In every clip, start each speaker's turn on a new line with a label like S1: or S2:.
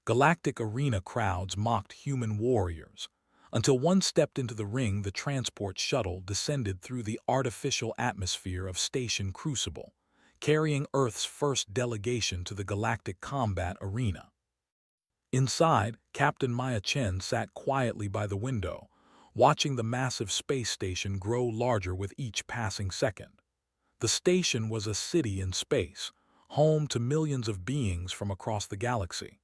S1: Galactic arena crowds mocked human warriors, until one stepped into the ring. The transport shuttle descended through the artificial atmosphere of Station Crucible, carrying Earth's first delegation to the galactic combat arena. Inside, Captain Maya Chen sat quietly by the window, watching the massive space station grow larger with each passing second. The station was a city in space, home to millions of beings from across the galaxy.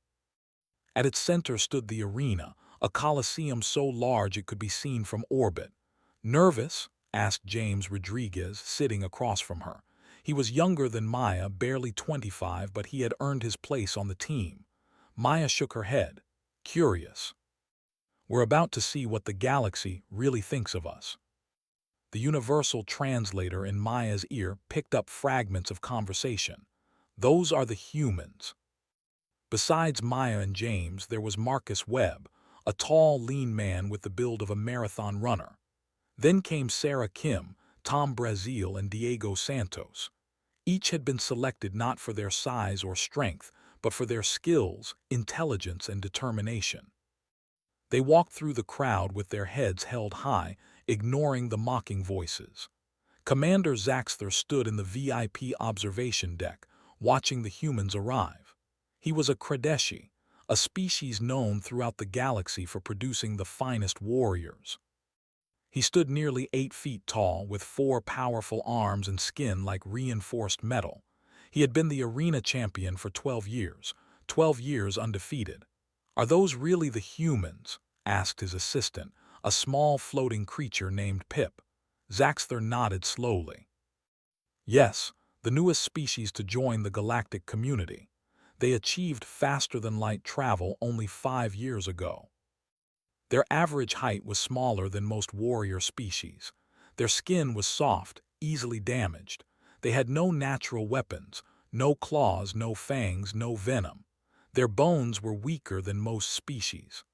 S1: At its center stood the arena, a coliseum so large it could be seen from orbit. "Nervous?" asked James Rodriguez, sitting across from her. He was younger than Maya, barely 25, but he had earned his place on the team. Maya shook her head. "Curious. We're about to see what the galaxy really thinks of us." The universal translator in Maya's ear picked up fragments of conversation. "Those are the humans." Besides Maya and James, there was Marcus Webb, a tall, lean man with the build of a marathon runner. Then came Sarah Kim, Tom Brazil, and Diego Santos. Each had been selected not for their size or strength, but for their skills, intelligence, and determination. They walked through the crowd with their heads held high, ignoring the mocking voices. Commander Zaxter stood in the VIP observation deck, watching the humans arrive. He was a Kredeshi, a species known throughout the galaxy for producing the finest warriors. He stood nearly 8 feet tall, with 4 powerful arms and skin like reinforced metal. He had been the arena champion for 12 years, 12 years undefeated. "Are those really the humans?" asked his assistant, a small floating creature named Pip. Zaxter nodded slowly. "Yes, the newest species to join the galactic community. They achieved faster-than-light travel only 5 years ago. Their average height was smaller than most warrior species. Their skin was soft, easily damaged. They had no natural weapons, no claws, no fangs, no venom. Their bones were weaker than most species.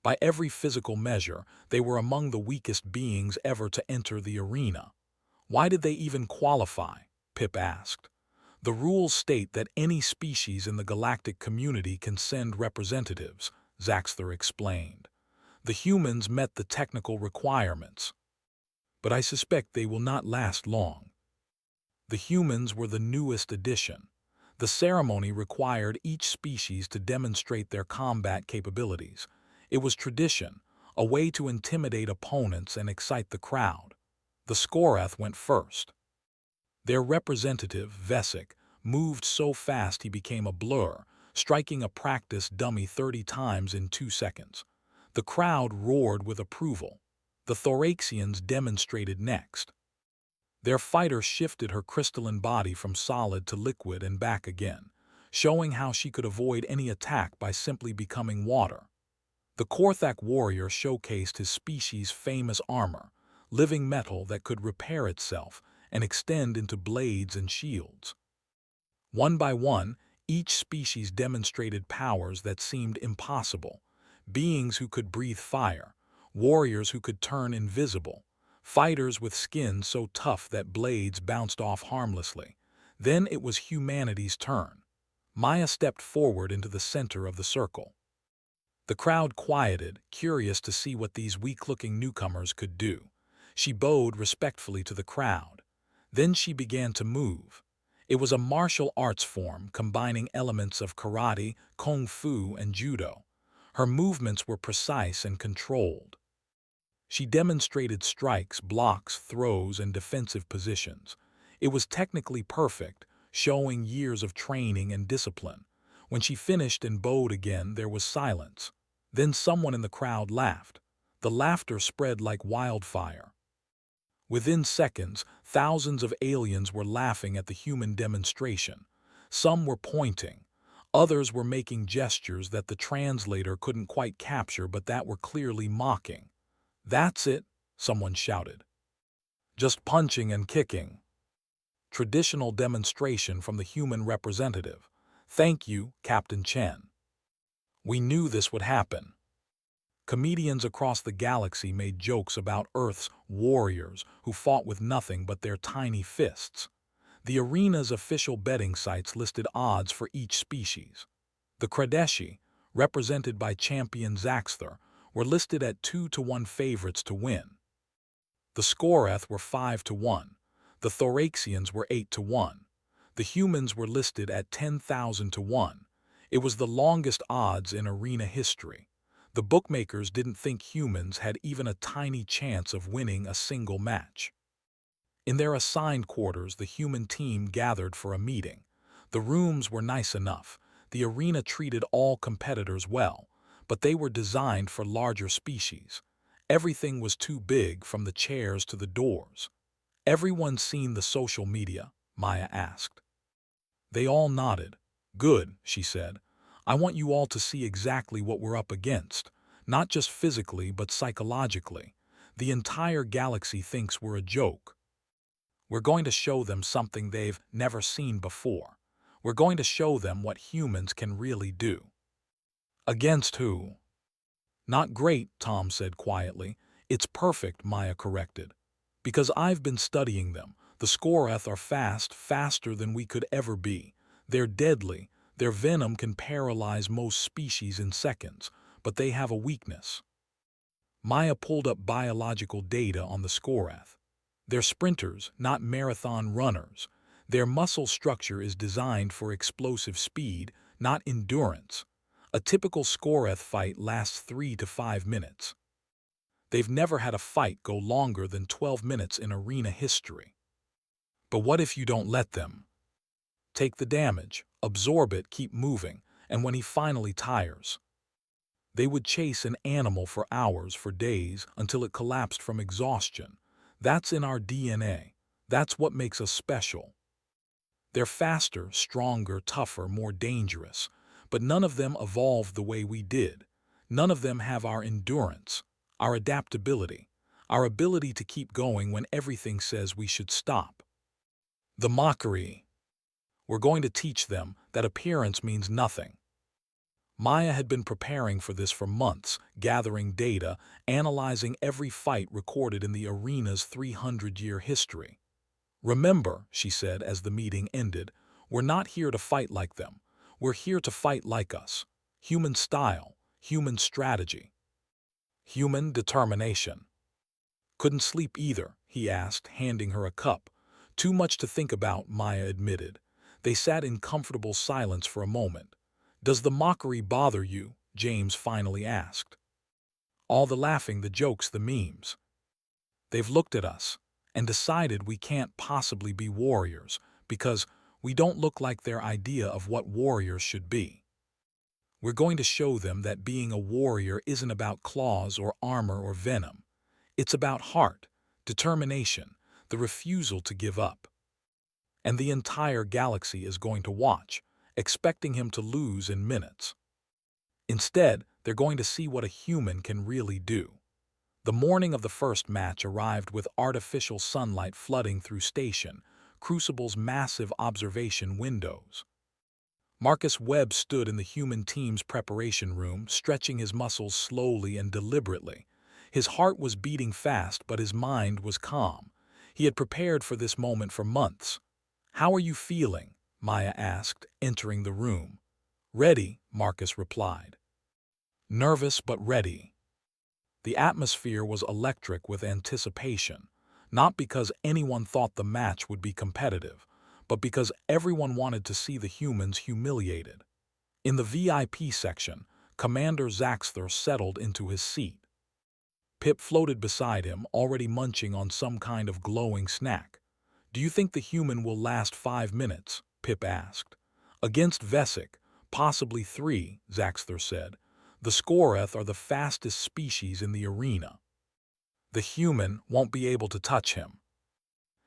S1: By every physical measure, they were among the weakest beings ever to enter the arena." "Why did they even qualify?" Pip asked. "The rules state that any species in the galactic community can send representatives," Zaxter explained. "The humans met the technical requirements, but I suspect they will not last long." The humans were the newest addition. The ceremony required each species to demonstrate their combat capabilities. It was tradition, a way to intimidate opponents and excite the crowd. The Skorath went first. Their representative, Vesic, moved so fast he became a blur, striking a practice dummy 30 times in 2 seconds. The crowd roared with approval. The Thoraxians demonstrated next. Their fighter shifted her crystalline body from solid to liquid and back again, showing how she could avoid any attack by simply becoming water. The Korthak warrior showcased his species' famous armor, living metal that could repair itself and extend into blades and shields. One by one, each species demonstrated powers that seemed impossible. Beings who could breathe fire, warriors who could turn invisible, fighters with skin so tough that blades bounced off harmlessly. Then it was humanity's turn. Maya stepped forward into the center of the circle. The crowd quieted, curious to see what these weak-looking newcomers could do. She bowed respectfully to the crowd. Then she began to move. It was a martial arts form combining elements of karate, kung fu, and judo. Her movements were precise and controlled. She demonstrated strikes, blocks, throws, and defensive positions. It was technically perfect, showing years of training and discipline. When she finished and bowed again, there was silence. Then someone in the crowd laughed. The laughter spread like wildfire. Within seconds, thousands of aliens were laughing at the human demonstration. Some were pointing. Others were making gestures that the translator couldn't quite capture but that were clearly mocking. "That's it," someone shouted. "Just punching and kicking." Traditional demonstration from the human representative. "Thank you, Captain Chen. We knew this would happen." Comedians across the galaxy made jokes about Earth's warriors who fought with nothing but their tiny fists. The arena's official betting sites listed odds for each species. The Kredeshi, represented by champion Zaxthor, were listed at 2-1 favorites to win. The Scoreth were 5-1. The Thoraxians were 8-1. The humans were listed at 10,000 to 1. It was the longest odds in arena history. The bookmakers didn't think humans had even a tiny chance of winning a single match. In their assigned quarters, the human team gathered for a meeting. The rooms were nice enough. The arena treated all competitors well, but they were designed for larger species. Everything was too big, from the chairs to the doors. "Everyone seen the social media?" Maya asked. They all nodded. "Good," she said. "I want you all to see exactly what we're up against, not just physically but psychologically. The entire galaxy thinks we're a joke. We're going to show them something they've never seen before. We're going to show them what humans can really do." "Against who?" "Not great," Tom said quietly. "It's perfect," Maya corrected. "Because I've been studying them. The Scoreth are fast, faster than we could ever be. They're deadly. Their venom can paralyze most species in seconds, but they have a weakness." Maya pulled up biological data on the Scoreth. "They're sprinters, not marathon runners. Their muscle structure is designed for explosive speed, not endurance. A typical Scoreth fight lasts 3 to 5 minutes. They've never had a fight go longer than 12 minutes in arena history." "But what if you don't let them?" "Take the damage, absorb it, keep moving, and when he finally tires." They would chase an animal for hours, for days, until it collapsed from exhaustion. That's in our DNA. That's what makes us special. They're faster, stronger, tougher, more dangerous. But none of them evolved the way we did. None of them have our endurance, our adaptability, our ability to keep going when everything says we should stop." "The mockery. We're going to teach them that appearance means nothing." Maya had been preparing for this for months, gathering data, analyzing every fight recorded in the arena's 300-year history. "Remember," she said as the meeting ended, "we're not here to fight like them. We're here to fight like us. Human style, human strategy, human determination." "Couldn't sleep either," he asked, handing her a cup. "Too much to think about," Maya admitted. They sat in comfortable silence for a moment. "Does the mockery bother you?" James finally asked. "All the laughing, the jokes, the memes. They've looked at us and decided we can't possibly be warriors because we don't look like their idea of what warriors should be. We're going to show them that being a warrior isn't about claws or armor or venom. It's about heart, determination, the refusal to give up. And the entire galaxy is going to watch, expecting him to lose in minutes. Instead, they're going to see what a human can really do." The morning of the first match arrived with artificial sunlight flooding through Station, Crucible's massive observation windows. Marcus Webb stood in the human team's preparation room, stretching his muscles slowly and deliberately. His heart was beating fast, but his mind was calm. He had prepared for this moment for months. "How are you feeling?" Maya asked, entering the room. "Ready," Marcus replied. "Nervous but ready." The atmosphere was electric with anticipation, not because anyone thought the match would be competitive, but because everyone wanted to see the humans humiliated. In the VIP section, Commander Zaxthor settled into his seat. Pip floated beside him, already munching on some kind of glowing snack. "Do you think the human will last 5 minutes?" Pip asked. "Against Vesic, possibly 3, Zaxthor said. "The Scoreth are the fastest species in the arena. The human won't be able to touch him."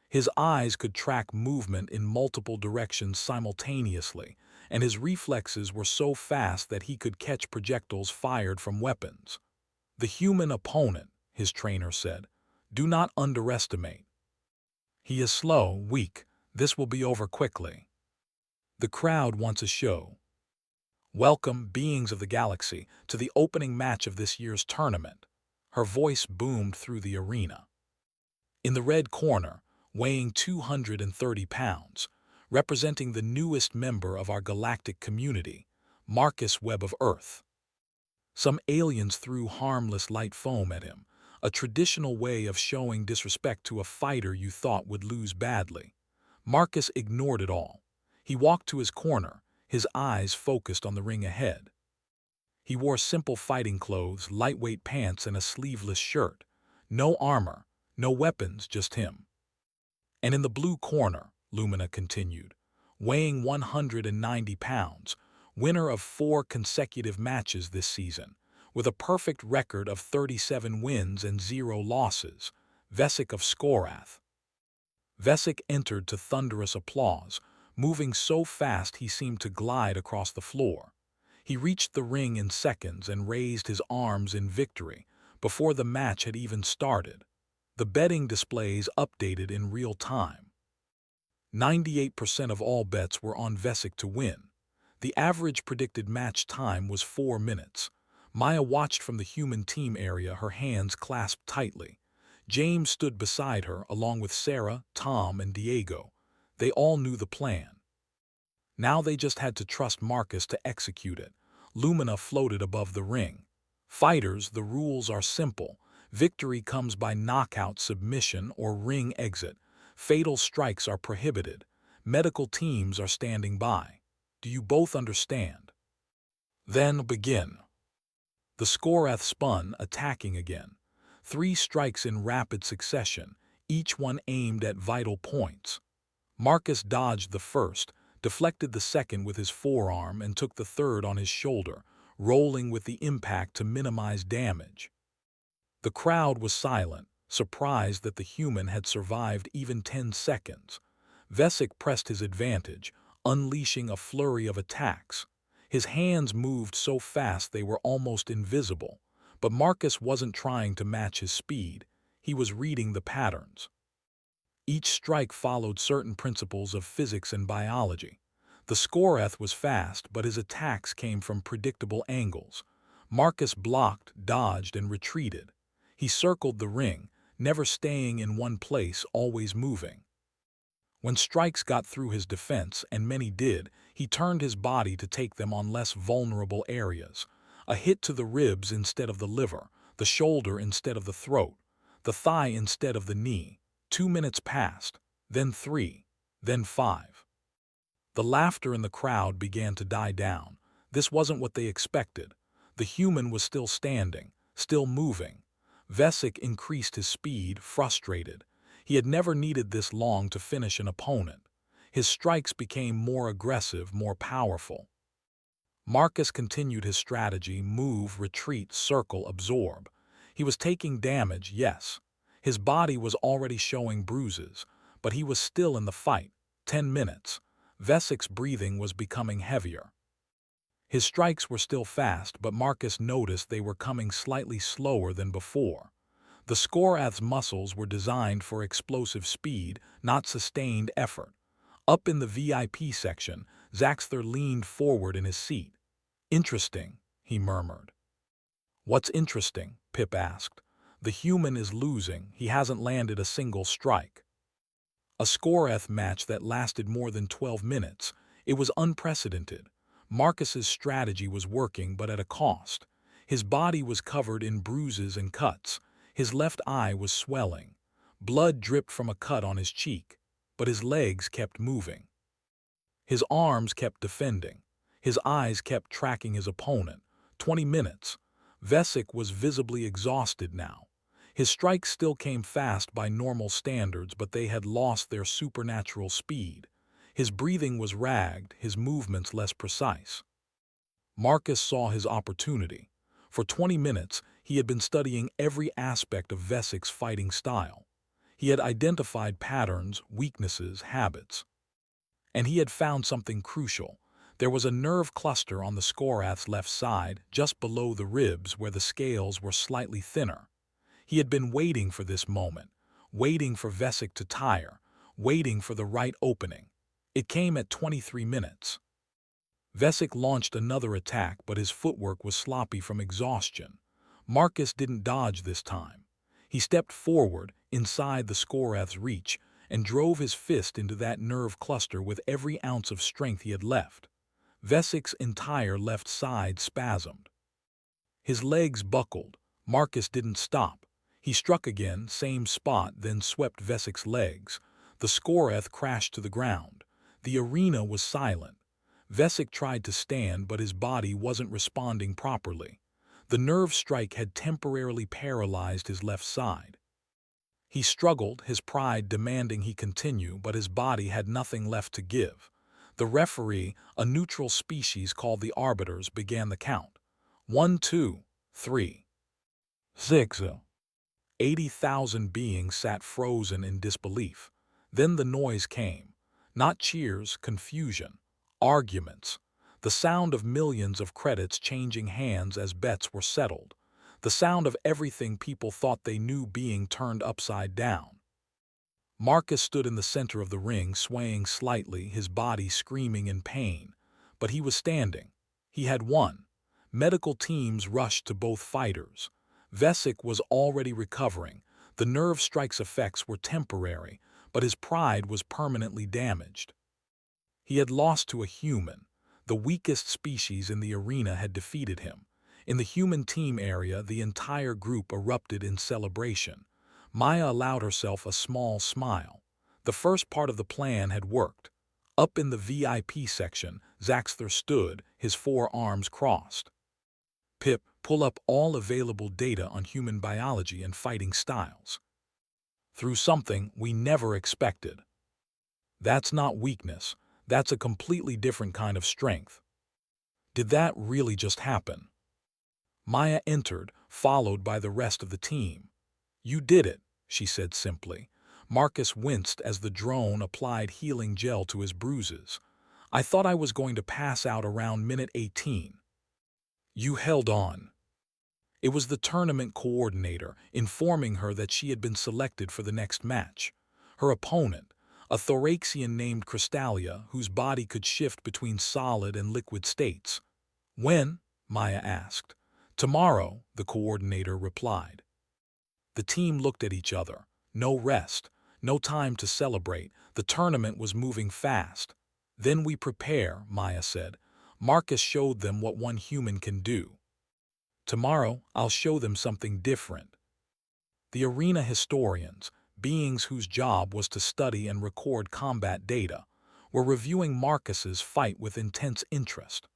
S1: His eyes could track movement in multiple directions simultaneously, and his reflexes were so fast that he could catch projectiles fired from weapons. "The human opponent," his trainer said. "Do not underestimate. He is slow, weak. This will be over quickly. The crowd wants a show. Welcome, beings of the galaxy, to the opening match of this year's tournament." Her voice boomed through the arena. In the red corner, weighing 230 pounds, representing the newest member of our galactic community, Marcus Webb of Earth. Some aliens threw harmless light foam at him, a traditional way of showing disrespect to a fighter you thought would lose badly. Marcus ignored it all. He walked to his corner, his eyes focused on the ring ahead. He wore simple fighting clothes, lightweight pants, and a sleeveless shirt. No armor, no weapons, just him. And in the blue corner, Lumina continued, weighing 190 pounds, winner of 4 consecutive matches this season, with a perfect record of 37 wins and 0 losses, Vesic of Skorath. Vesic entered to thunderous applause, moving so fast he seemed to glide across the floor. He reached the ring in seconds and raised his arms in victory before the match had even started. The betting displays updated in real time. 98% of all bets were on Vesic to win. The average predicted match time was 4 minutes. Maya watched from the human team area, her hands clasped tightly. James stood beside her, along with Sarah, Tom, and Diego. They all knew the plan. Now they just had to trust Marcus to execute it. Lumina floated above the ring. Fighters, the rules are simple. Victory comes by knockout, submission, or ring exit. Fatal strikes are prohibited. Medical teams are standing by. Do you both understand? Then begin. The Skorath spun, attacking again. 3 strikes in rapid succession, each one aimed at vital points. Marcus dodged the first, deflected the second with his forearm, and took the third on his shoulder, rolling with the impact to minimize damage. The crowd was silent, surprised that the human had survived even 10 seconds. Vesic pressed his advantage, unleashing a flurry of attacks. His hands moved so fast they were almost invisible, but Marcus wasn't trying to match his speed. He was reading the patterns. Each strike followed certain principles of physics and biology. The Skorath was fast, but his attacks came from predictable angles. Marcus blocked, dodged, and retreated. He circled the ring, never staying in one place, always moving. When strikes got through his defense, and many did, he turned his body to take them on less vulnerable areas. A hit to the ribs instead of the liver, the shoulder instead of the throat, the thigh instead of the knee. 2 minutes passed, then 3, then 5. The laughter in the crowd began to die down. This wasn't what they expected. The human was still standing, still moving. Vesic increased his speed, frustrated. He had never needed this long to finish an opponent. His strikes became more aggressive, more powerful. Marcus continued his strategy: move, retreat, circle, absorb. He was taking damage, yes. His body was already showing bruises, but he was still in the fight. 10 minutes. Vesic's breathing was becoming heavier. His strikes were still fast, but Marcus noticed they were coming slightly slower than before. The Skorath's muscles were designed for explosive speed, not sustained effort. Up in the VIP section, Zaxter leaned forward in his seat. "Interesting," he murmured. "What's interesting?" Pip asked. "The human is losing. He hasn't landed a single strike." A Skorath match that lasted more than 12 minutes. It was unprecedented. Marcus's strategy was working, but at a cost. His body was covered in bruises and cuts. His left eye was swelling. Blood dripped from a cut on his cheek, but his legs kept moving. His arms kept defending. His eyes kept tracking his opponent. 20 minutes. Vesic was visibly exhausted now. His strikes still came fast by normal standards, but they had lost their supernatural speed. His breathing was ragged, his movements less precise. Marcus saw his opportunity. For 20 minutes, he had been studying every aspect of Vesic's fighting style. He had identified patterns, weaknesses, habits. And he had found something crucial. There was a nerve cluster on the Skorath's left side, just below the ribs where the scales were slightly thinner. He had been waiting for this moment, waiting for Vesic to tire, waiting for the right opening. It came at 23 minutes. Vesic launched another attack, but his footwork was sloppy from exhaustion. Marcus didn't dodge this time. He stepped forward, inside the Skorath's reach, and drove his fist into that nerve cluster with every ounce of strength he had left. Vesic's entire left side spasmed. His legs buckled. Marcus didn't stop. He struck again, same spot, then swept Vesik's legs. The Skoreth crashed to the ground. The arena was silent. Vesik tried to stand, but his body wasn't responding properly. The nerve strike had temporarily paralyzed his left side. He struggled, his pride demanding he continue, but his body had nothing left to give. The referee, a neutral species called the arbiters, began the count. 1, 2, 3, 6. 80,000 beings sat frozen in disbelief. Then the noise came. Not cheers, confusion. Arguments. The sound of millions of credits changing hands as bets were settled. The sound of everything people thought they knew being turned upside down. Marcus stood in the center of the ring, swaying slightly, his body screaming in pain. But he was standing. He had won. Medical teams rushed to both fighters. Vesik was already recovering. The nerve strike's effects were temporary, but his pride was permanently damaged. He had lost to a human. The weakest species in the arena had defeated him. In the human team area, the entire group erupted in celebration. Maya allowed herself a small smile. The first part of the plan had worked. Up in the VIP section, Zaxter stood, his forearms crossed. Pip, pull up all available data on human biology and fighting styles. Through something we never expected. That's not weakness. That's a completely different kind of strength. Did that really just happen? Maya entered, followed by the rest of the team. You did it, she said simply. Marcus winced as the drone applied healing gel to his bruises. I thought I was going to pass out around minute 18. You held on. It was the tournament coordinator informing her that she had been selected for the next match. Her opponent, a Thoraxian named Crystalia, whose body could shift between solid and liquid states. When? Maya asked. Tomorrow, the coordinator replied. The team looked at each other. No rest, no time to celebrate. The tournament was moving fast. Then we prepare, Maya said. Marcus showed them what one human can do. Tomorrow, I'll show them something different. The arena historians, beings whose job was to study and record combat data, were reviewing Marcus's fight with intense interest.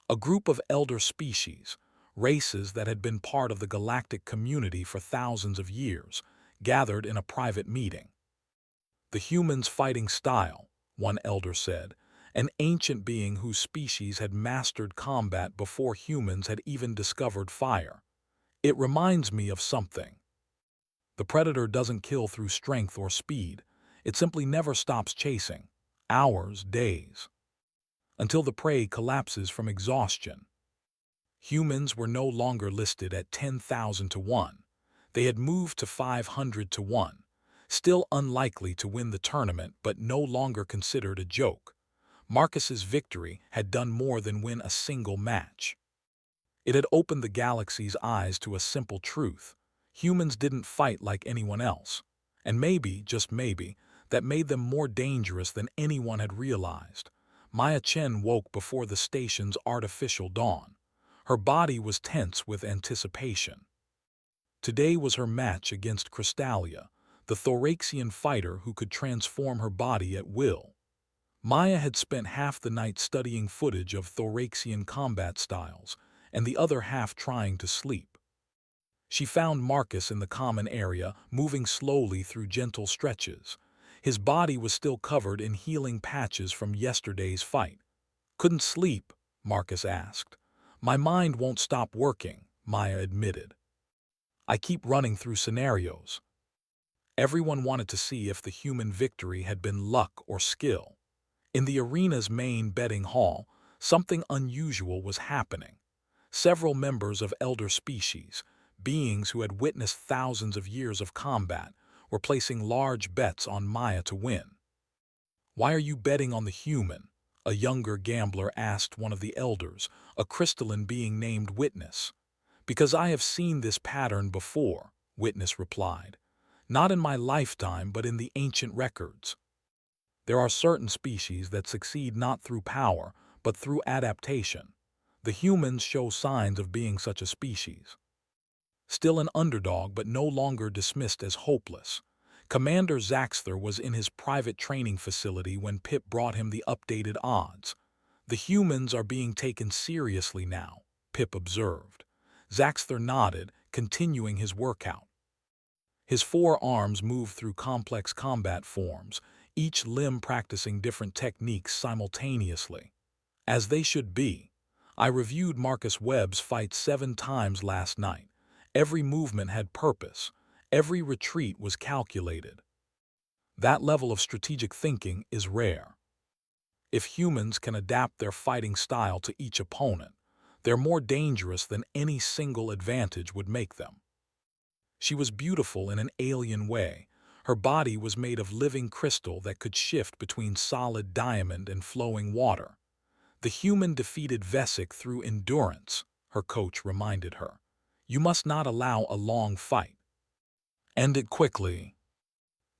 S1: A group of elder species, races that had been part of the galactic community for thousands of years, gathered in a private meeting. The human's fighting style, one elder said, an ancient being whose species had mastered combat before humans had even discovered fire. It reminds me of something. The predator doesn't kill through strength or speed. It simply never stops chasing. Hours, days. Until the prey collapses from exhaustion. Humans were no longer listed at 10,000 to 1. They had moved to 500 to 1. Still unlikely to win the tournament, but no longer considered a joke. Marcus's victory had done more than win a single match. It had opened the galaxy's eyes to a simple truth. Humans didn't fight like anyone else. And maybe, just maybe, that made them more dangerous than anyone had realized. Maya Chen woke before the station's artificial dawn. Her body was tense with anticipation. Today was her match against Crystalia, the Thoraxian fighter who could transform her body at will. Maya had spent half the night studying footage of Thoraxian combat styles, and the other half trying to sleep. She found Marcus in the common area, moving slowly through gentle stretches. His body was still covered in healing patches from yesterday's fight. Couldn't sleep? Marcus asked. My mind won't stop working, Maya admitted. I keep running through scenarios. Everyone wanted to see if the human victory had been luck or skill. In the arena's main betting hall, something unusual was happening. Several members of elder species, beings who had witnessed thousands of years of combat, were placing large bets on Maya to win. Why are you betting on the human? A younger gambler asked one of the elders, a crystalline being named Witness. Because I have seen this pattern before, Witness replied. Not in my lifetime, but in the ancient records. There are certain species that succeed not through power, but through adaptation. The humans show signs of being such a species. Still an underdog but no longer dismissed as hopeless. Commander Zaxter was in his private training facility when Pip brought him the updated odds. The humans are being taken seriously now, Pip observed. Zaxter nodded, continuing his workout. His four arms moved through complex combat forms, each limb practicing different techniques simultaneously. As they should be. I reviewed Marcus Webb's fight 7 times last night. Every movement had purpose. Every retreat was calculated. That level of strategic thinking is rare. If humans can adapt their fighting style to each opponent, they're more dangerous than any single advantage would make them. She was beautiful in an alien way. Her body was made of living crystal that could shift between solid diamond and flowing water. The human defeated Vesic through endurance, her coach reminded her. You must not allow a long fight. End it quickly.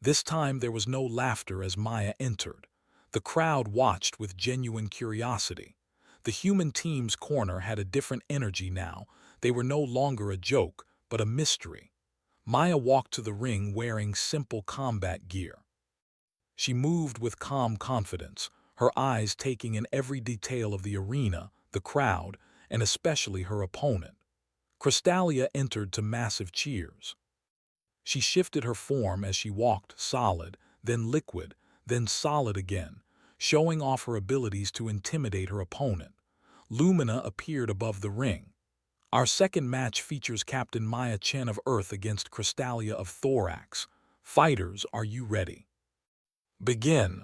S1: This time there was no laughter as Maya entered. The crowd watched with genuine curiosity. The human team's corner had a different energy now. They were no longer a joke, but a mystery. Maya walked to the ring wearing simple combat gear. She moved with calm confidence, her eyes taking in every detail of the arena, the crowd, and especially her opponent. Crystalia entered to massive cheers. She shifted her form as she walked, solid, then liquid, then solid again, showing off her abilities to intimidate her opponent. Lumina appeared above the ring. Our second match features Captain Maya Chen of Earth against Crystalia of Thorax. Fighters, are you ready? Begin.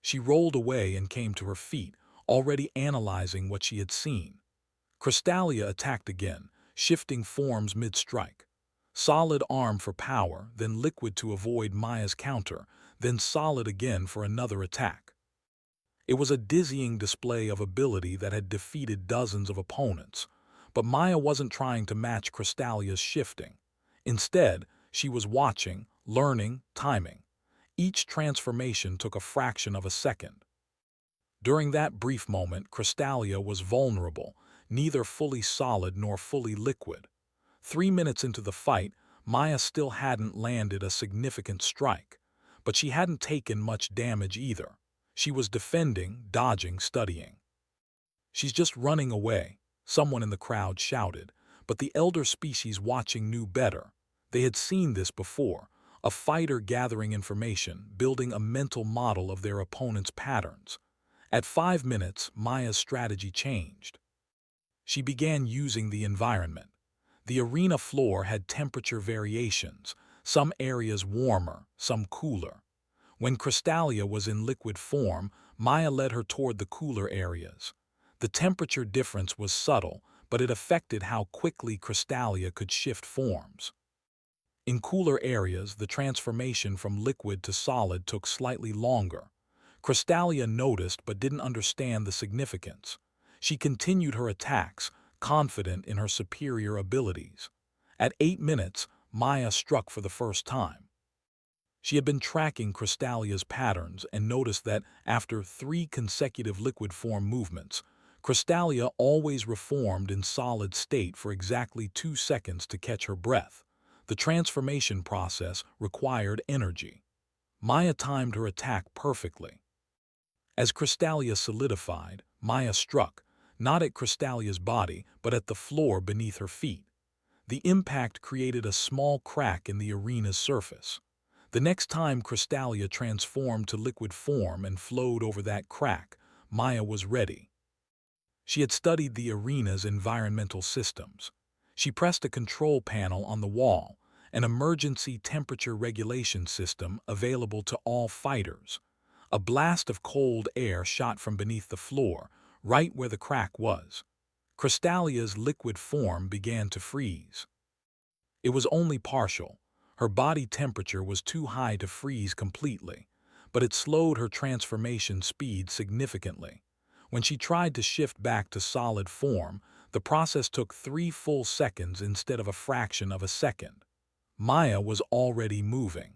S1: She rolled away and came to her feet, already analyzing what she had seen. Crystalia attacked again, shifting forms mid-strike. Solid arm for power, then liquid to avoid Maya's counter, then solid again for another attack. It was a dizzying display of ability that had defeated dozens of opponents, but Maya wasn't trying to match Crystalia's shifting. Instead, she was watching, learning, timing. Each transformation took a fraction of a second. During that brief moment, Crystalia was vulnerable, neither fully solid nor fully liquid. 3 minutes into the fight, Maya still hadn't landed a significant strike, but she hadn't taken much damage either. She was defending, dodging, studying. She's just running away, someone in the crowd shouted, but the elder species watching knew better. They had seen this before, a fighter gathering information, building a mental model of their opponent's patterns. At 5 minutes, Maya's strategy changed. She began using the environment. The arena floor had temperature variations, some areas warmer, some cooler. When Crystalia was in liquid form, Maya led her toward the cooler areas. The temperature difference was subtle, but it affected how quickly Crystalia could shift forms. In cooler areas, the transformation from liquid to solid took slightly longer. Crystalia noticed but didn't understand the significance. She continued her attacks, confident in her superior abilities. At 8 minutes, Maya struck for the first time. She had been tracking Crystalia's patterns and noticed that after 3 consecutive liquid form movements, Crystalia always reformed in solid state for exactly 2 seconds to catch her breath. The transformation process required energy. Maya timed her attack perfectly. As Crystalia solidified, Maya struck, not at Crystalia's body, but at the floor beneath her feet. The impact created a small crack in the arena's surface. The next time Crystalia transformed to liquid form and flowed over that crack, Maya was ready. She had studied the arena's environmental systems. She pressed a control panel on the wall, an emergency temperature regulation system available to all fighters. A blast of cold air shot from beneath the floor, right where the crack was. Crystalia's liquid form began to freeze. It was only partial. Her body temperature was too high to freeze completely, but it slowed her transformation speed significantly. When she tried to shift back to solid form, the process took 3 full seconds instead of a fraction of a second. Maya was already moving.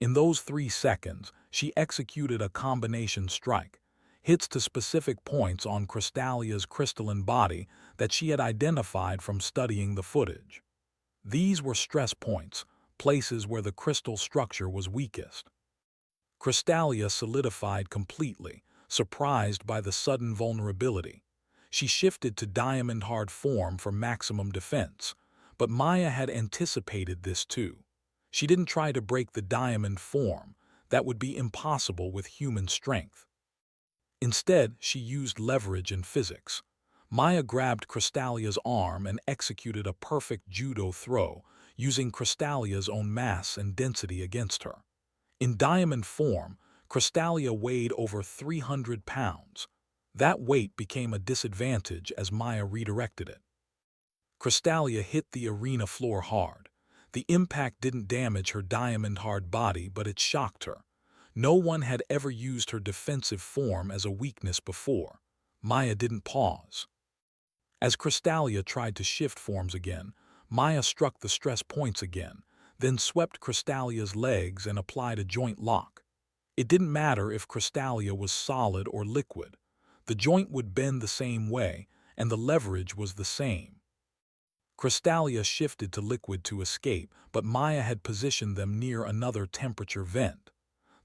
S1: In those 3 seconds, she executed a combination strike, hits to specific points on Crystalia's crystalline body that she had identified from studying the footage. These were stress points, places where the crystal structure was weakest. Crystalia solidified completely, surprised by the sudden vulnerability. She shifted to diamond-hard form for maximum defense, but Maya had anticipated this too. She didn't try to break the diamond form. That would be impossible with human strength. Instead, she used leverage and physics. Maya grabbed Crystalia's arm and executed a perfect judo throw, using Crystalia's own mass and density against her. In diamond form, Crystalia weighed over 300 pounds. That weight became a disadvantage as Maya redirected it. Crystalia hit the arena floor hard. The impact didn't damage her diamond-hard body, but it shocked her. No one had ever used her defensive form as a weakness before. Maya didn't pause. As Crystalia tried to shift forms again, Maya struck the stress points again, then swept Crystalia's legs and applied a joint lock. It didn't matter if Crystalia was solid or liquid. The joint would bend the same way, and the leverage was the same. Crystalia shifted to liquid to escape, but Maya had positioned them near another temperature vent.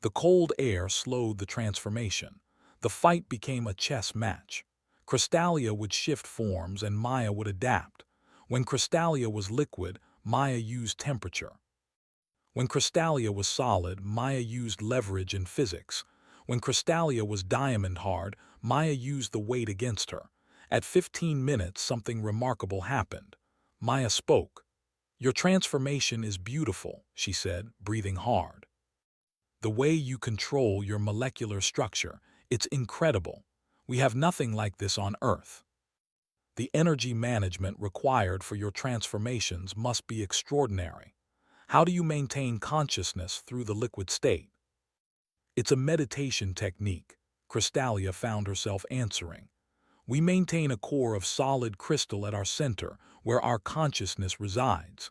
S1: The cold air slowed the transformation. The fight became a chess match. Crystalia would shift forms and Maya would adapt. When Crystalia was liquid, Maya used temperature. When Crystalia was solid, Maya used leverage and physics. When Crystalia was diamond-hard, Maya used the weight against her. At 15 minutes, something remarkable happened. Maya spoke. "Your transformation is beautiful," she said, breathing hard. "The way you control your molecular structure, it's incredible. We have nothing like this on Earth. The energy management required for your transformations must be extraordinary. How do you maintain consciousness through the liquid state?" "It's a meditation technique," Crystalia found herself answering. "We maintain a core of solid crystal at our center, where our consciousness resides."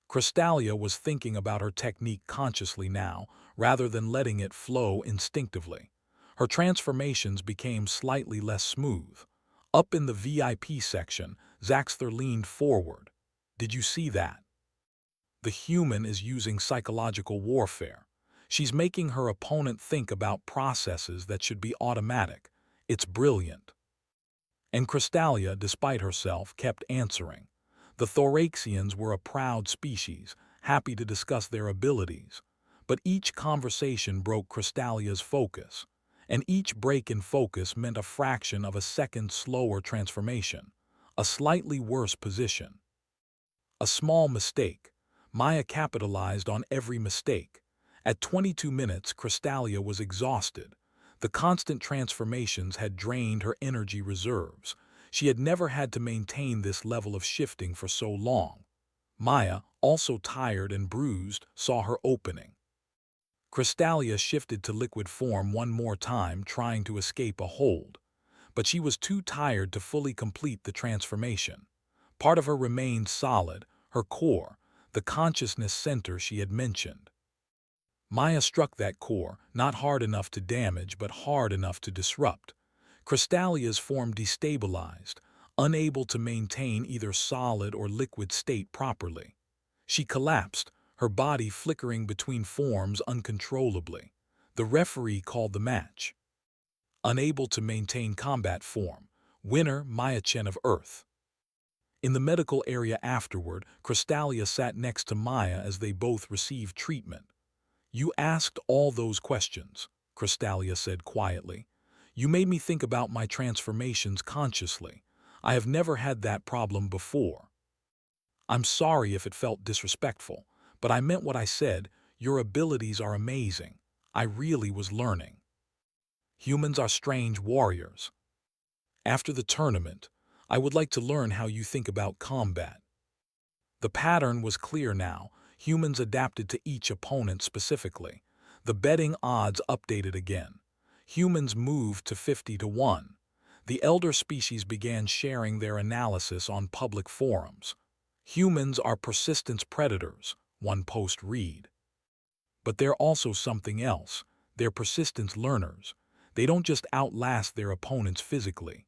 S1: Crystalia was thinking about her technique consciously now, rather than letting it flow instinctively. Her transformations became slightly less smooth. Up in the VIP section, Zaxter leaned forward. "Did you see that? The human is using psychological warfare. She's making her opponent think about processes that should be automatic. It's brilliant." And Crystalia, despite herself, kept answering. The Thoraxians were a proud species, happy to discuss their abilities. But each conversation broke Crystalia's focus, and each break in focus meant a fraction of a second slower transformation, a slightly worse position. A small mistake. Maya capitalized on every mistake. At 22 minutes, Crystalia was exhausted. The constant transformations had drained her energy reserves. She had never had to maintain this level of shifting for so long. Maya, also tired and bruised, saw her opening. Crystalia shifted to liquid form one more time, trying to escape a hold. But she was too tired to fully complete the transformation. Part of her remained solid, her core, the consciousness center she had mentioned. Maya struck that core, not hard enough to damage, but hard enough to disrupt. Crystalia's form destabilized, unable to maintain either solid or liquid state properly. She collapsed, her body flickering between forms uncontrollably. The referee called the match. Unable to maintain combat form, winner Maya Chen of Earth. In the medical area afterward, Crystalia sat next to Maya as they both received treatment. "You asked all those questions," Crystalia said quietly. "You made me think about my transformations consciously. I have never had that problem before. I'm sorry if it felt disrespectful, but I meant what I said. Your abilities are amazing. I really was learning. Humans are strange warriors. After the tournament, I would like to learn how you think about combat." The pattern was clear now. Humans adapted to each opponent specifically. The betting odds updated again. Humans moved to 50-1. The elder species began sharing their analysis on public forums. "Humans are persistence predators," one post read. "But they're also something else. They're persistence learners. They don't just outlast their opponents physically.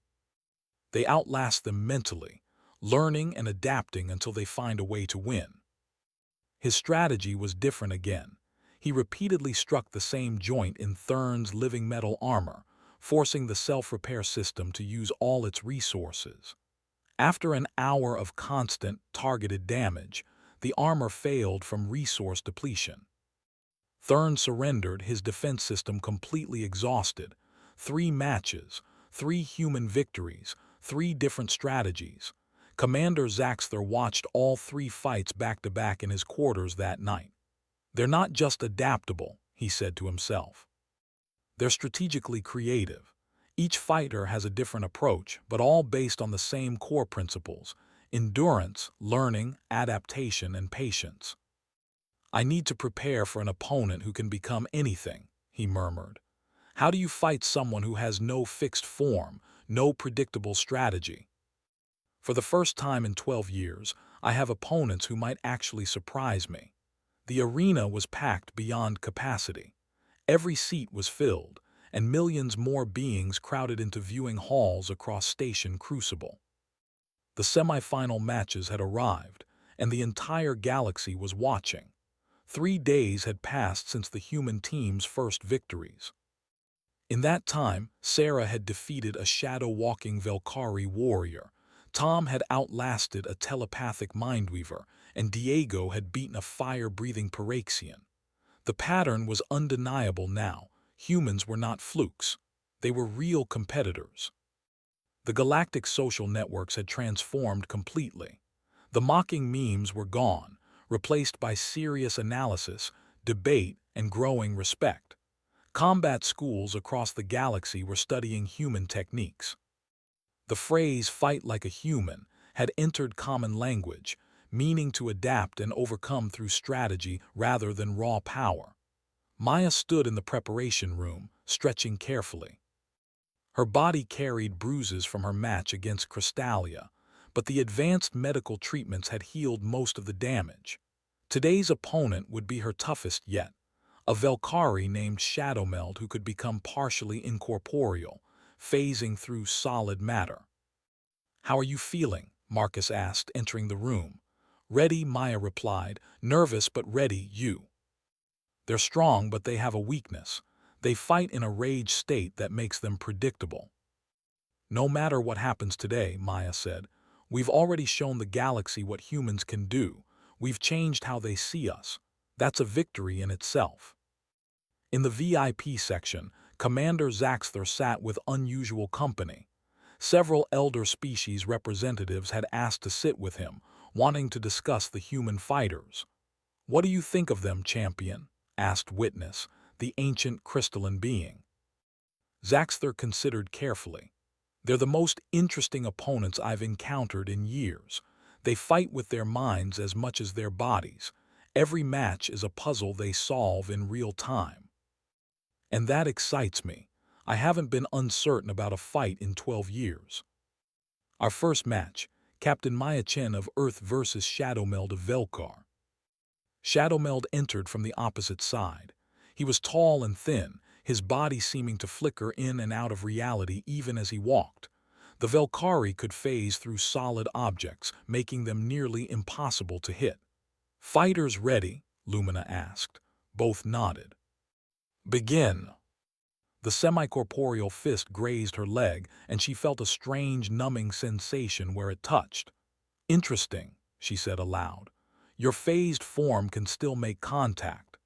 S1: They outlast them mentally, learning and adapting until they find a way to win. His strategy was different again. He repeatedly struck the same joint in Thurn's living metal armor, forcing the self-repair system to use all its resources. After an hour of constant, targeted damage, the armor failed from resource depletion. Thurn surrendered, his defense system completely exhausted. 3 matches, 3 human victories, 3 different strategies. Commander Zaxter watched all 3 fights back-to-back in his quarters that night. They're not just adaptable, he said to himself. They're strategically creative. Each fighter has a different approach, but all based on the same core principles: endurance, learning, adaptation, and patience. I need to prepare for an opponent who can become anything, he murmured. How do you fight someone who has no fixed form, no predictable strategy? For the first time in 12 years, I have opponents who might actually surprise me. The arena was packed beyond capacity. Every seat was filled, and millions more beings crowded into viewing halls across Station Crucible. The semi-final matches had arrived, and the entire galaxy was watching. 3 days had passed since the human team's first victories. In that time, Sarah had defeated a shadow-walking Velkari warrior, Tom had outlasted a telepathic mindweaver, and Diego had beaten a fire-breathing Pyrexian. The pattern was undeniable now. Humans were not flukes. They were real competitors. The galactic social networks had transformed completely. The mocking memes were gone, replaced by serious analysis, debate, and growing respect. Combat schools across the galaxy were studying human techniques. The phrase "fight like a human" had entered common language, meaning to adapt and overcome through strategy rather than raw power. Maya stood in the preparation room, stretching carefully. Her body carried bruises from her match against Crystalia, but the advanced medical treatments had healed most of the damage. Today's opponent would be her toughest yet, a Velkari named Shadowmeld who could become partially incorporeal, phasing through solid matter. "How are you feeling?" Marcus asked, entering the room. "Ready," Maya replied. "Nervous but ready, you." "They're strong, but they have a weakness. They fight in a rage state that makes them predictable." "No matter what happens today," Maya said, "we've already shown the galaxy what humans can do. We've changed how they see us. That's a victory in itself." In the VIP section, Commander Zaxter sat with unusual company. Several elder species representatives had asked to sit with him, wanting to discuss the human fighters. "What do you think of them, champion?" asked Witness, the ancient crystalline being. Zaxter considered carefully. "They're the most interesting opponents I've encountered in years. They fight with their minds as much as their bodies. Every match is a puzzle they solve in real time. And that excites me. I haven't been uncertain about a fight in 12 years. Our first match, Captain Maya Chen of Earth versus Shadowmeld of Velkar." Shadowmeld entered from the opposite side. He was tall and thin, his body seeming to flicker in and out of reality even as he walked. The Velkari could phase through solid objects, making them nearly impossible to hit. "Fighters ready?" Lumina asked. Both nodded. "Begin." The semi-corporeal fist grazed her leg, and she felt a strange, numbing sensation where it touched. "Interesting," she said aloud. "Your phased form can still make contact.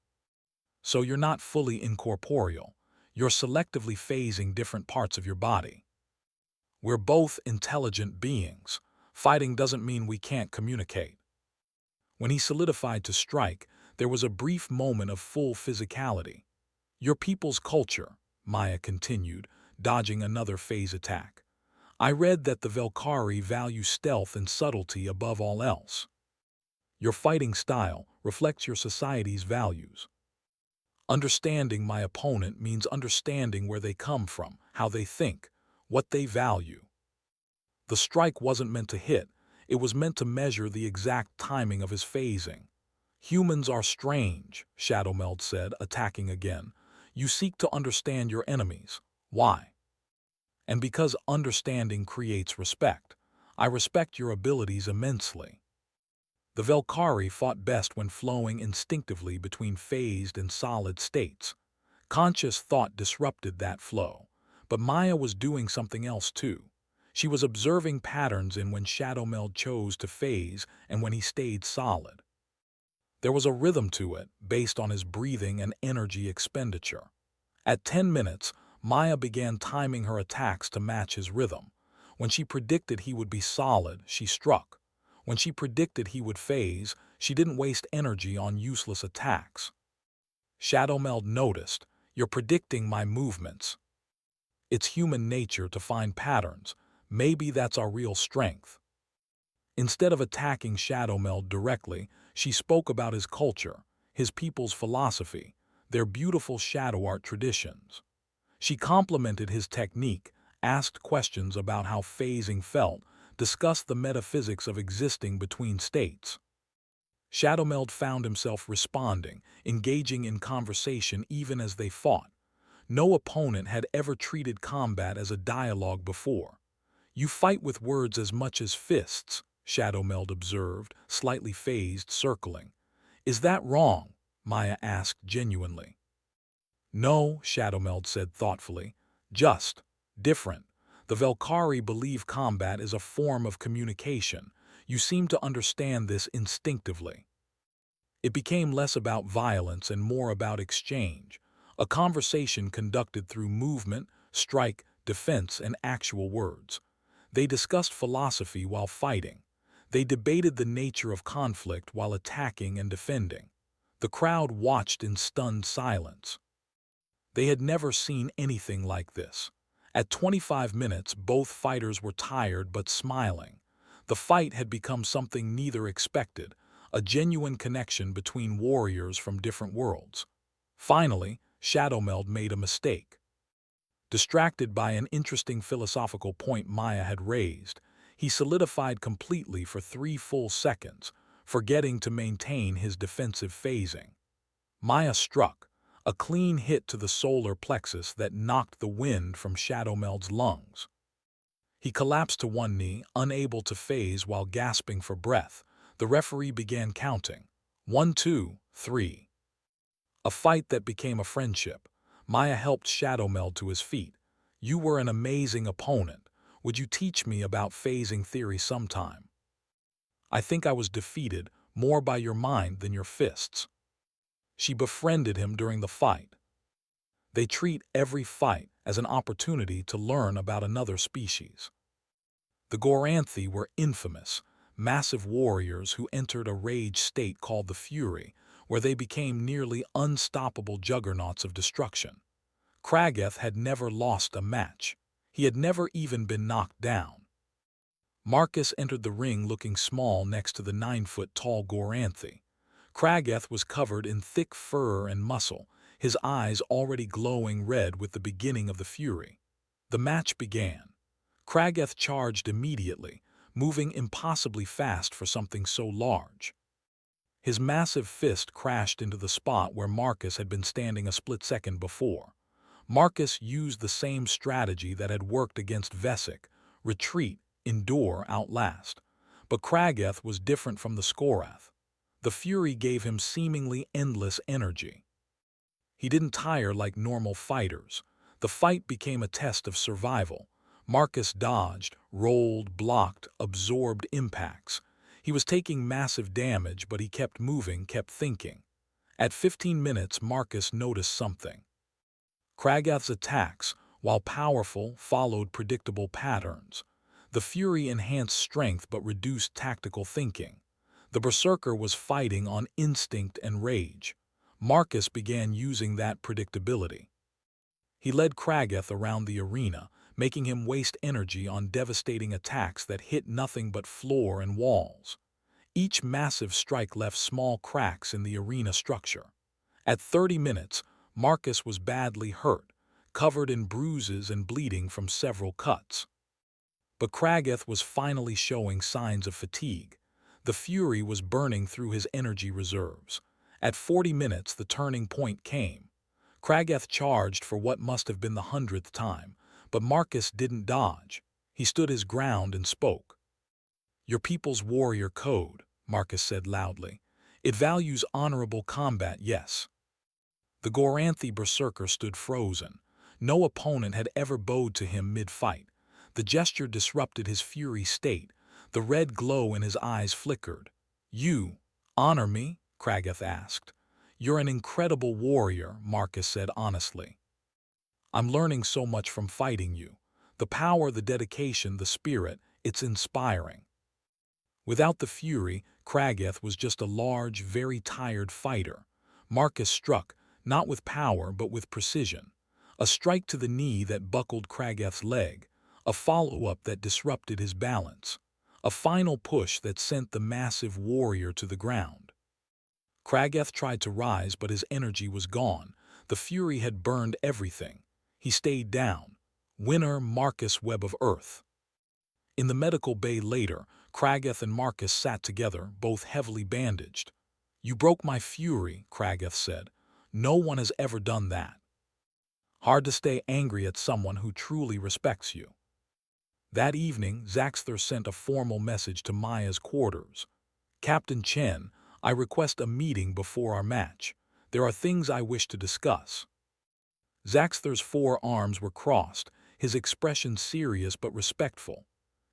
S1: So you're not fully incorporeal. You're selectively phasing different parts of your body. We're both intelligent beings. Fighting doesn't mean we can't communicate." When he solidified to strike, there was a brief moment of full physicality. "Your people's culture," Maya continued, dodging another phase attack. "I read that the Velkari value stealth and subtlety above all else. Your fighting style reflects your society's values. Understanding my opponent means understanding where they come from, how they think, what they value." The strike wasn't meant to hit, it was meant to measure the exact timing of his phasing. "Humans are strange," Shadowmeld said, attacking again. "You seek to understand your enemies. Why? And because understanding creates respect. I respect your abilities immensely. The Velkari fought best when flowing instinctively between phased and solid states. Conscious thought disrupted that flow, but Maya was doing something else too. She was observing patterns in when Shadowmeld chose to phase and when he stayed solid. There was a rhythm to it, based on his breathing and energy expenditure. At 10 minutes, Maya began timing her attacks to match his rhythm. When she predicted he would be solid, she struck. When she predicted he would phase, she didn't waste energy on useless attacks. Shadowmeld noticed, "You're predicting my movements." It's human nature to find patterns. Maybe that's our real strength. Instead of attacking Shadowmeld directly, she spoke about his culture, his people's philosophy, their beautiful shadow art traditions. She complimented his technique, asked questions about how phasing felt, discussed the metaphysics of existing between states. Shadowmeld found himself responding, engaging in conversation even as they fought. No opponent had ever treated combat as a dialogue before. "You fight with words as much as fists," Shadowmeld observed, slightly phased, circling. "Is that wrong?" Maya asked genuinely. "No," Shadowmeld said thoughtfully. "Just different. The Velkari believe combat is a form of communication. You seem to understand this instinctively." It became less about violence and more about exchange, a conversation conducted through movement, strike, defense, and actual words. They discussed philosophy while fighting. They debated the nature of conflict while attacking and defending. The crowd watched in stunned silence. They had never seen anything like this. At 25 minutes, both fighters were tired but smiling. The fight had become something neither expected, a genuine connection between warriors from different worlds. Finally, Shadowmeld made a mistake. Distracted by an interesting philosophical point Maya had raised, he solidified completely for 3 full seconds, forgetting to maintain his defensive phasing. Maya struck, a clean hit to the solar plexus that knocked the wind from Shadowmeld's lungs. He collapsed to one knee, unable to phase while gasping for breath. The referee began counting. 1, 2, 3. A fight that became a friendship. Maya helped Shadowmeld to his feet. "You were an amazing opponent. Would you teach me about phasing theory sometime?" "I think I was defeated more by your mind than your fists." She befriended him during the fight. They treat every fight as an opportunity to learn about another species. The Goranthi were infamous, massive warriors who entered a rage state called the Fury, where they became nearly unstoppable juggernauts of destruction. Krageth had never lost a match. He had never even been knocked down. Marcus entered the ring looking small next to the 9-foot-tall Goranthi. Krageth was covered in thick fur and muscle, his eyes already glowing red with the beginning of the fury. The match began. Krageth charged immediately, moving impossibly fast for something so large. His massive fist crashed into the spot where Marcus had been standing a split second before. Marcus used the same strategy that had worked against Vesic: retreat, endure, outlast. But Krageth was different from the Skorath. The fury gave him seemingly endless energy. He didn't tire like normal fighters. The fight became a test of survival. Marcus dodged, rolled, blocked, absorbed impacts. He was taking massive damage, but he kept moving, kept thinking. At 15 minutes, Marcus noticed something. Krageth's attacks, while powerful, followed predictable patterns. The fury enhanced strength but reduced tactical thinking. The berserker was fighting on instinct and rage. Marcus began using that predictability. He led Krageth around the arena, making him waste energy on devastating attacks that hit nothing but floor and walls. Each massive strike left small cracks in the arena structure. At 30 minutes, Marcus was badly hurt, covered in bruises and bleeding from several cuts. But Krageth was finally showing signs of fatigue. The fury was burning through his energy reserves. At 40 minutes, the turning point came. Krageth charged for what must have been the 100th time, but Marcus didn't dodge. He stood his ground and spoke. "Your people's warrior code," Marcus said loudly. "It values honorable combat, yes." The Goranthe berserker stood frozen. No opponent had ever bowed to him mid-fight. The gesture disrupted his fury state. The red glow in his eyes flickered. "You honor me?" Krageth asked. "You're an incredible warrior," Marcus said honestly. "I'm learning so much from fighting you. The power, the dedication, the spirit, it's inspiring." Without the fury, Krageth was just a large, very tired fighter. Marcus struck, not with power but with precision. A strike to the knee that buckled Krageth's leg, a follow-up that disrupted his balance, a final push that sent the massive warrior to the ground. Krageth tried to rise, but his energy was gone. The fury had burned everything. He stayed down. Winner Marcus Webb of Earth. In the medical bay later, Krageth and Marcus sat together, both heavily bandaged. "You broke my fury," Krageth said. "No one has ever done that." Hard to stay angry at someone who truly respects you. That evening, Zaxthor sent a formal message to Maya's quarters. "Captain Chen, I request a meeting before our match. There are things I wish to discuss." Zaxthor's 4 arms were crossed, his expression serious but respectful.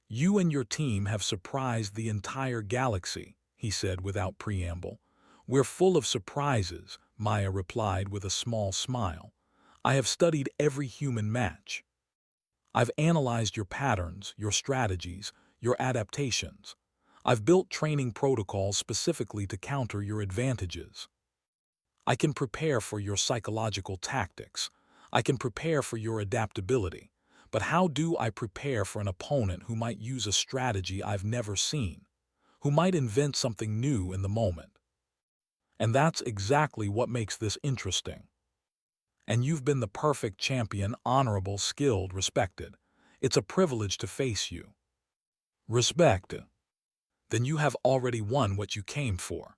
S1: "You and your team have surprised the entire galaxy," he said without preamble. "We're full of surprises," Maya replied with a small smile. "I have studied every human match. I've analyzed your patterns, your strategies, your adaptations. I've built training protocols specifically to counter your advantages. I can prepare for your psychological tactics. I can prepare for your adaptability. But how do I prepare for an opponent who might use a strategy I've never seen, who might invent something new in the moment? And that's exactly what makes this interesting. And you've been the perfect champion, honorable, skilled, respected. It's a privilege to face you." "Respect. Then you have already won what you came for."